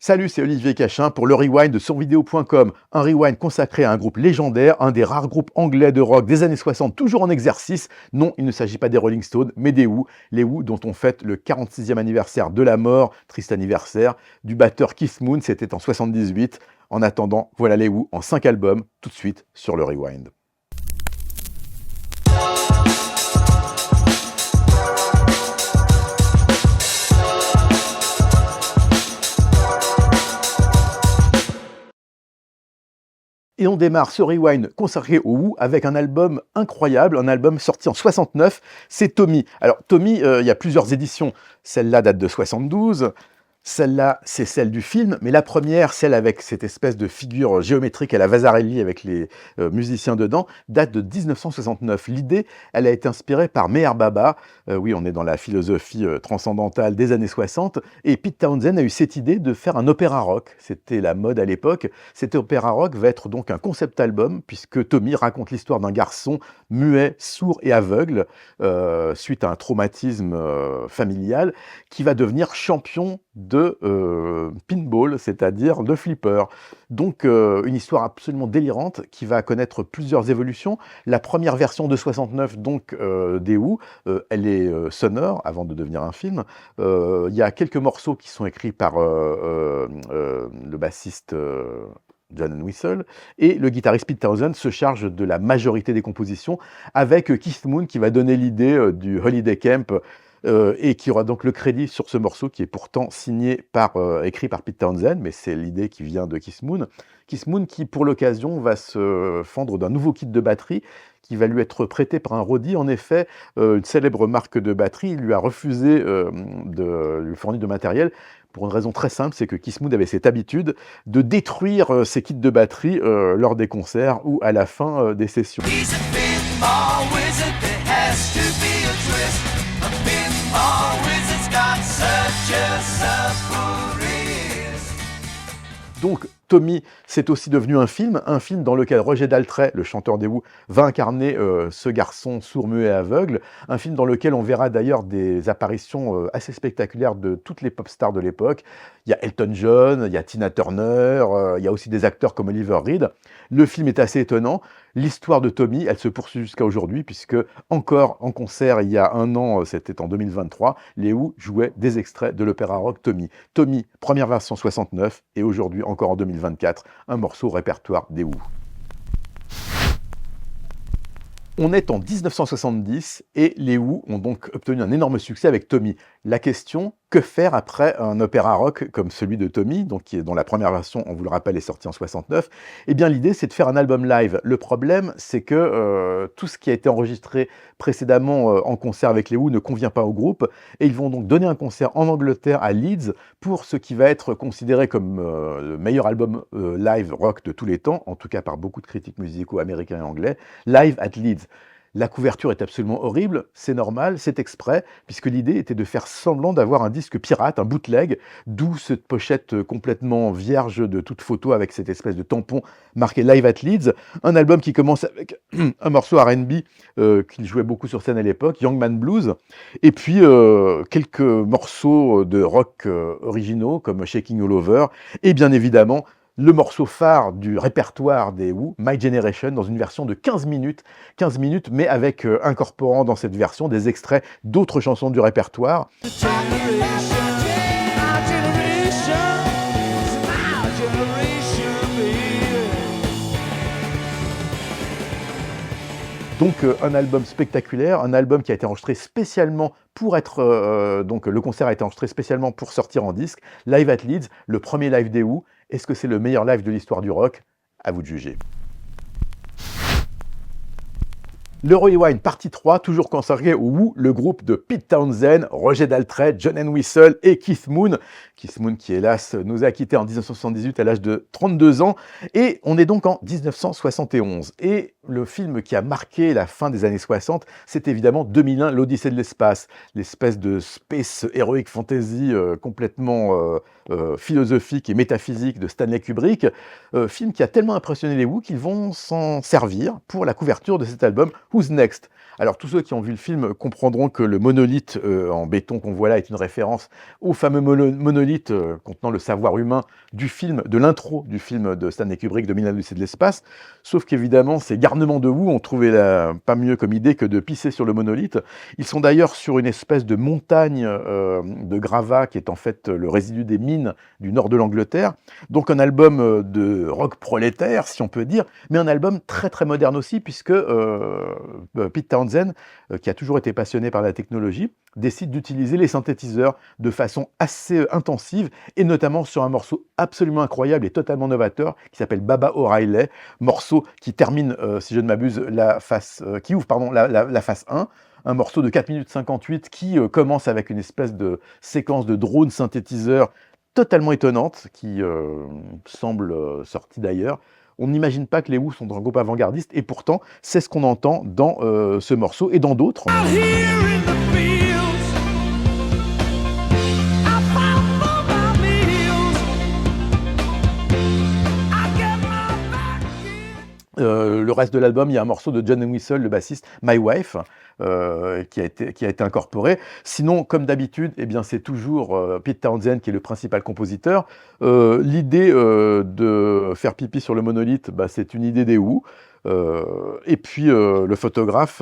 Salut, c'est Olivier Cachin pour le Rewind de survideo.com. Un rewind consacré à un groupe légendaire, un des rares groupes anglais de rock des années 60, toujours en exercice. Non, il ne s'agit pas des Rolling Stones, mais des Who. Les Who dont on fête le 46e anniversaire de la mort, triste anniversaire, du batteur Keith Moon, c'était en 78. En attendant, voilà les Who en 5 albums, tout de suite sur le Rewind. Et on démarre ce rewind consacré au Who avec un album incroyable, un album sorti en 69, c'est Tommy. Alors Tommy, il y a plusieurs éditions, celle-là date de 72, celle-là c'est celle du film, mais la première, celle avec cette espèce de figure géométrique à la Vasarely avec les musiciens dedans, date de 1969. L'idée, elle a été inspirée par Meher Baba, oui on est dans la philosophie transcendantale des années 60, et Pete Townshend a eu cette idée de faire un opéra rock, c'était la mode à l'époque. Cet opéra rock va être donc un concept album, puisque Tommy raconte l'histoire d'un garçon muet, sourd et aveugle, suite à un traumatisme familial, qui va devenir champion de pinball, c'est-à-dire de flipper. Donc une histoire absolument délirante qui va connaître plusieurs évolutions. La première version de 69, donc des Who, elle est sonore avant de devenir un film. Il y a quelques morceaux qui sont écrits par le bassiste John Entwistle, et le guitariste Pete Townshend se charge de la majorité des compositions, avec Keith Moon qui va donner l'idée du Holiday Camp, et qui aura donc le crédit sur ce morceau qui est pourtant écrit par Pete Townshend, mais c'est l'idée qui vient de Keith Moon. Keith Moon qui, pour l'occasion, va se fendre d'un nouveau kit de batterie qui va lui être prêté par un roadie. En effet, une célèbre marque de batterie lui a refusé de lui fournir de matériel pour une raison très simple, c'est que Keith Moon avait cette habitude de détruire ses kits de batterie lors des concerts ou à la fin des sessions. Donc, Tommy, c'est aussi devenu un film dans lequel Roger Daltrey, le chanteur des Who, va incarner ce garçon sourd, muet et aveugle, un film dans lequel on verra d'ailleurs des apparitions assez spectaculaires de toutes les pop stars de l'époque. Il y a Elton John, il y a Tina Turner, il y a aussi des acteurs comme Oliver Reed. Le film est assez étonnant. L'histoire de Tommy, elle se poursuit jusqu'à aujourd'hui, puisque encore en concert il y a un an, c'était en 2023, les Who jouaient des extraits de l'opéra rock Tommy. Tommy, première version 69, et aujourd'hui encore en 2024, un morceau au répertoire des Who. On est en 1970 et les Who ont donc obtenu un énorme succès avec Tommy. La question, que faire après un opéra rock comme celui de Tommy, dont la première version, on vous le rappelle, est sortie en 69? Eh bien l'idée, c'est de faire un album live. Le problème, c'est que tout ce qui a été enregistré précédemment en concert avec les Who ne convient pas au groupe, et ils vont donc donner un concert en Angleterre, à Leeds, pour ce qui va être considéré comme le meilleur album live rock de tous les temps, en tout cas par beaucoup de critiques musicaux américains et anglais, Live at Leeds. La couverture est absolument horrible, c'est normal, c'est exprès, puisque l'idée était de faire semblant d'avoir un disque pirate, un bootleg, d'où cette pochette complètement vierge de toute photo avec cette espèce de tampon marqué Live at Leeds. Un album qui commence avec un morceau R&B qu'il jouait beaucoup sur scène à l'époque, Young Man Blues, et puis quelques morceaux de rock originaux comme Shaking All Over, et bien évidemment le morceau phare du répertoire des Who, My Generation, dans une version de 15 minutes, mais avec incorporant dans cette version des extraits d'autres chansons du répertoire. Donc un album spectaculaire, un album qui a été enregistré spécialement pour être... donc le concert a été enregistré spécialement pour sortir en disque. Live at Leeds, le premier live des Who. Est-ce que c'est le meilleur live de l'histoire du rock? À vous de juger. Le Rewind partie 3, toujours consacré au Who, le groupe de Pete Townshend, Roger Daltrey, John Entwistle et Keith Moon. Keith Moon qui, hélas, nous a quittés en 1978 à l'âge de 32 ans. Et on est donc en 1971. Et le film qui a marqué la fin des années 60, c'est évidemment 2001, l'Odyssée de l'espace, l'espèce de space heroic fantasy complètement philosophique et métaphysique de Stanley Kubrick, film qui a tellement impressionné les Who qu'ils vont s'en servir pour la couverture de cet album Who's Next. Alors tous ceux qui ont vu le film comprendront que le monolithe en béton qu'on voit là est une référence au fameux monolithe contenant le savoir humain du film, de l'intro du film de Stanley Kubrick de 2001, l'Odyssée de l'espace, sauf qu'évidemment ces garnements de Who ont trouvé pas mieux comme idée que de pisser sur le monolithe. Ils sont d'ailleurs sur une espèce de montagne de gravats qui est en fait le résidu des mines du nord de l'Angleterre, donc un album de rock prolétaire si on peut dire, mais un album très très moderne aussi puisque Pete Townshend, qui a toujours été passionné par la technologie, décide d'utiliser les synthétiseurs de façon assez intensive, et notamment sur un morceau absolument incroyable et totalement novateur, qui s'appelle Baba O'Reilly, morceau qui termine, si je ne m'abuse, qui ouvre pardon, la phase 1, un morceau de 4 minutes 58 qui commence avec une espèce de séquence de drone synthétiseur totalement étonnante, qui semble sortie d'ailleurs. On n'imagine pas que les Who sont un groupe avant-gardiste, et pourtant, c'est ce qu'on entend dans ce morceau et dans d'autres. Le reste de l'album, il y a un morceau de John Entwistle, le bassiste, My Wife, qui a été incorporé. Sinon, comme d'habitude, eh bien, c'est toujours Pete Townshend qui est le principal compositeur. L'idée de faire pipi sur le monolithe, bah, c'est une idée des Who. Et puis le photographe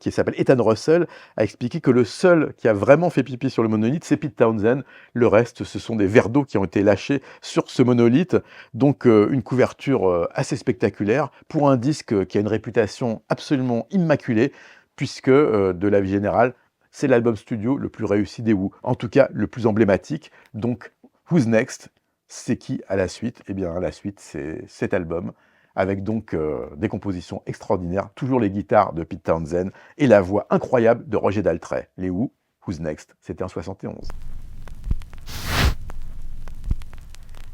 qui s'appelle Ethan Russell a expliqué que le seul qui a vraiment fait pipi sur le monolithe, c'est Pete Townshend. Le reste, ce sont des verres d'eau qui ont été lâchés sur ce monolithe. Donc une couverture assez spectaculaire pour un disque qui a une réputation absolument immaculée, puisque de l'avis général, c'est l'album studio le plus réussi des Who, en tout cas le plus emblématique. Donc Who's Next? C'est qui à la suite? Eh bien à la suite, c'est cet album, avec donc des compositions extraordinaires, toujours les guitares de Pete Townshend et la voix incroyable de Roger Daltrey. Les Who, Who's Next? C'était en 71.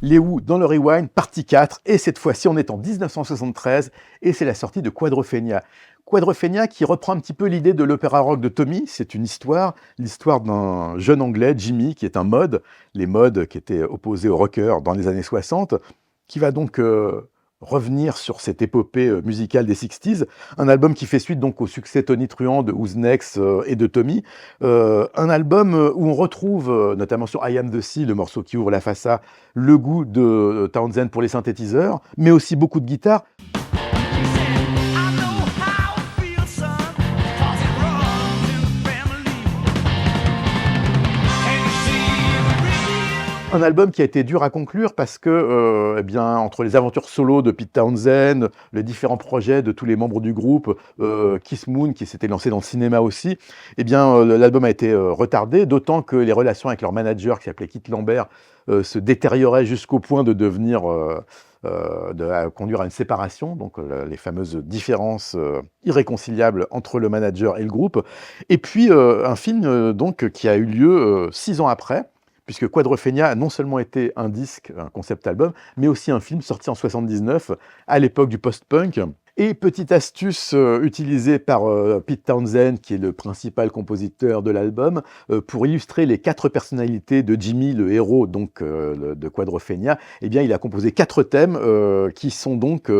Les Who dans le Rewind, partie 4, et cette fois-ci on est en 1973, et c'est la sortie de Quadrophenia. Quadrophenia qui reprend un petit peu l'idée de l'opéra rock de Tommy, c'est une histoire, l'histoire d'un jeune anglais, Jimmy, qui est un mod, les mods qui étaient opposés aux rockers dans les années 60, qui va donc revenir sur cette épopée musicale des 60s, un album qui fait suite donc au succès tonitruant de Who's Next et de Tommy, un album où on retrouve, notamment sur I Am the Sea, le morceau qui ouvre la face A, le goût de Townshend pour les synthétiseurs, mais aussi beaucoup de guitare. Un album qui a été dur à conclure parce que, eh bien, entre les aventures solo de Pete Townshend, les différents projets de tous les membres du groupe, Kiss Moon qui s'était lancé dans le cinéma aussi, eh bien, l'album a été retardé, d'autant que les relations avec leur manager qui s'appelait Kit Lambert se détérioraient jusqu'au point de devenir, conduire à une séparation, donc les fameuses différences irréconciliables entre le manager et le groupe. Et puis un film donc qui a eu lieu 6 ans après, puisque Quadrophenia a non seulement été un disque, un concept album, mais aussi un film sorti en 79, à l'époque du post-punk. Et petite astuce utilisée par Pete Townshend, qui est le principal compositeur de l'album, pour illustrer les 4 personnalités de Jimmy, le héros donc de Quadrophenia, eh bien, il a composé 4 thèmes qui sont donc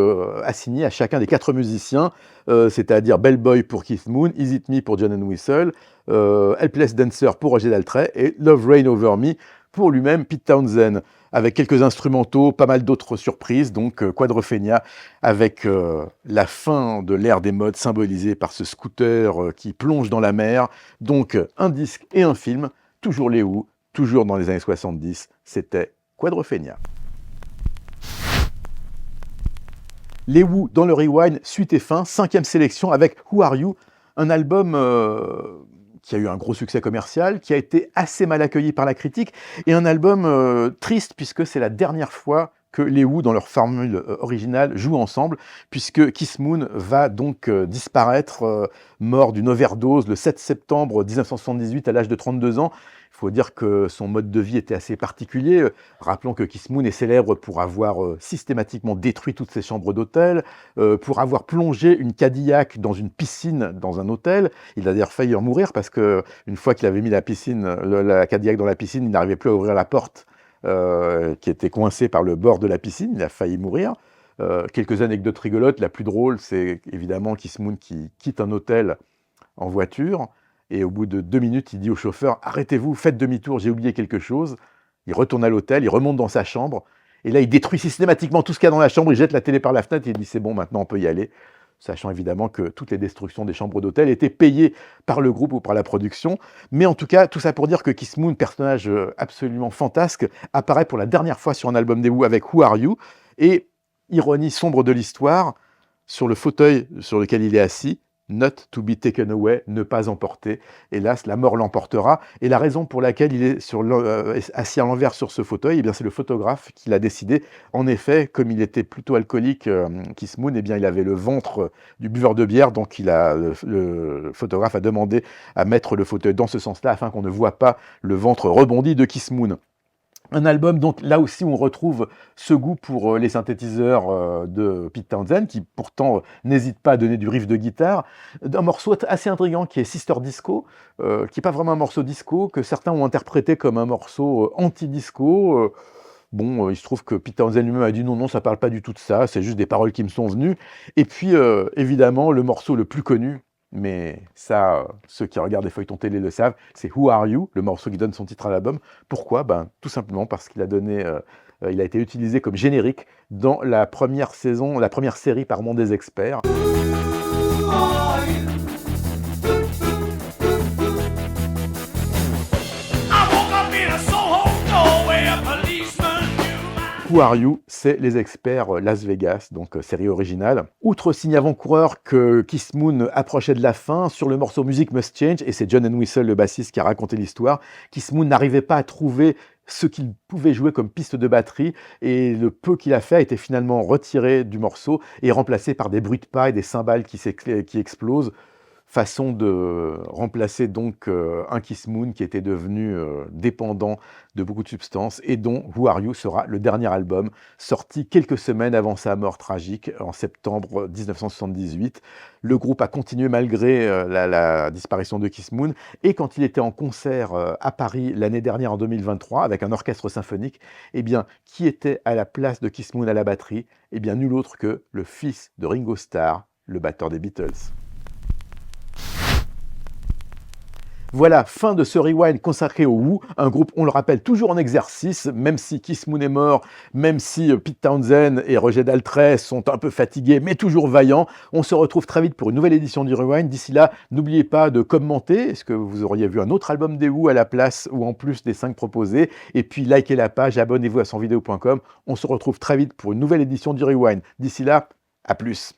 assignés à chacun des 4 musiciens, c'est-à-dire Bellboy pour Keith Moon, Is It Me pour John Entwistle, Helpless Dancer pour Roger Daltrey et Love Reign Over Me pour lui-même Pete Townshend, avec quelques instrumentaux, pas mal d'autres surprises, donc Quadrophenia, avec la fin de l'ère des modes symbolisée par ce scooter qui plonge dans la mer, donc un disque et un film, toujours les Who, toujours dans les années 70, c'était Quadrophenia. Les Who dans le Rewind, suite et fin, 5e sélection avec Who Are You, un album qui a eu un gros succès commercial, qui a été assez mal accueilli par la critique, et un album triste puisque c'est la dernière fois que les Who, dans leur formule originale, jouent ensemble, puisque Keith Moon va donc disparaître, mort d'une overdose le 7 septembre 1978 à l'âge de 32 ans. Il faut dire que son mode de vie était assez particulier. Rappelons que Keith Moon est célèbre pour avoir systématiquement détruit toutes ses chambres d'hôtel, pour avoir plongé une Cadillac dans une piscine dans un hôtel. Il a d'ailleurs failli en mourir parce que une fois qu'il avait mis la Cadillac dans la piscine, il n'arrivait plus à ouvrir la porte qui était coincée par le bord de la piscine. Il a failli mourir. Quelques anecdotes rigolotes. La plus drôle, c'est évidemment Keith Moon qui quitte un hôtel en voiture. Et au bout de 2 minutes, il dit au chauffeur « Arrêtez-vous, faites demi-tour, j'ai oublié quelque chose ». Il retourne à l'hôtel, il remonte dans sa chambre, et là, il détruit systématiquement tout ce qu'il y a dans la chambre, il jette la télé par la fenêtre, et il dit « C'est bon, maintenant on peut y aller », sachant évidemment que toutes les destructions des chambres d'hôtel étaient payées par le groupe ou par la production. Mais en tout cas, tout ça pour dire que Keith Moon, personnage absolument fantasque, apparaît pour la dernière fois sur un album des Who avec Who Are You, et, ironie sombre de l'histoire, sur le fauteuil sur lequel il est assis, Not to be taken away, ne pas emporter. Hélas, la mort l'emportera. Et la raison pour laquelle il est assis à l'envers sur ce fauteuil, eh bien, c'est le photographe qui l'a décidé. En effet, comme il était plutôt alcoolique, Keith Moon, eh bien, il avait le ventre du buveur de bière, donc le photographe a demandé à mettre le fauteuil dans ce sens-là, afin qu'on ne voit pas le ventre rebondi de Keith Moon. Un album, donc là aussi, on retrouve ce goût pour les synthétiseurs de Pete Townshend, qui pourtant n'hésite pas à donner du riff de guitare. Un morceau assez intriguant qui est Sister Disco, qui n'est pas vraiment un morceau disco, que certains ont interprété comme un morceau anti-disco. Bon, il se trouve que Pete Townshend lui-même a dit non, ça parle pas du tout de ça, c'est juste des paroles qui me sont venues. Et puis, évidemment, le morceau le plus connu, mais ça, ceux qui regardent les feuilletons télé le savent, c'est Who Are You, le morceau qui donne son titre à l'album. Pourquoi ? Ben, tout simplement parce qu'il a il a été utilisé comme générique dans la première série pardon, des Experts. Who Are You, c'est les Experts Las Vegas, donc série originale. Outre signe avant-coureur que Keith Moon approchait de la fin, sur le morceau Music Must Change, et c'est John Entwistle, le bassiste, qui a raconté l'histoire, Keith Moon n'arrivait pas à trouver ce qu'il pouvait jouer comme piste de batterie, et le peu qu'il a fait a été finalement retiré du morceau et remplacé par des bruits de pas et des cymbales qui explosent. Façon de remplacer donc un Keith Moon qui était devenu dépendant de beaucoup de substances et dont Who Are You sera le dernier album sorti quelques semaines avant sa mort tragique en septembre 1978. Le groupe a continué malgré la disparition de Keith Moon, et quand il était en concert à Paris l'année dernière en 2023 avec un orchestre symphonique, eh bien, qui était à la place de Keith Moon à la batterie ? Eh bien, nul autre que le fils de Ringo Starr, le batteur des Beatles. Voilà, fin de ce rewind consacré au Who, un groupe, on le rappelle, toujours en exercice, même si Keith Moon est mort, même si Pete Townshend et Roger Daltrey sont un peu fatigués, mais toujours vaillants. On se retrouve très vite pour une nouvelle édition du rewind. D'ici là, n'oubliez pas de commenter. Est-ce que vous auriez vu un autre album des Who à la place ou en plus des 5 proposés? Et puis, likez la page, abonnez-vous à sonvideo.com. On se retrouve très vite pour une nouvelle édition du rewind. D'ici là, à plus.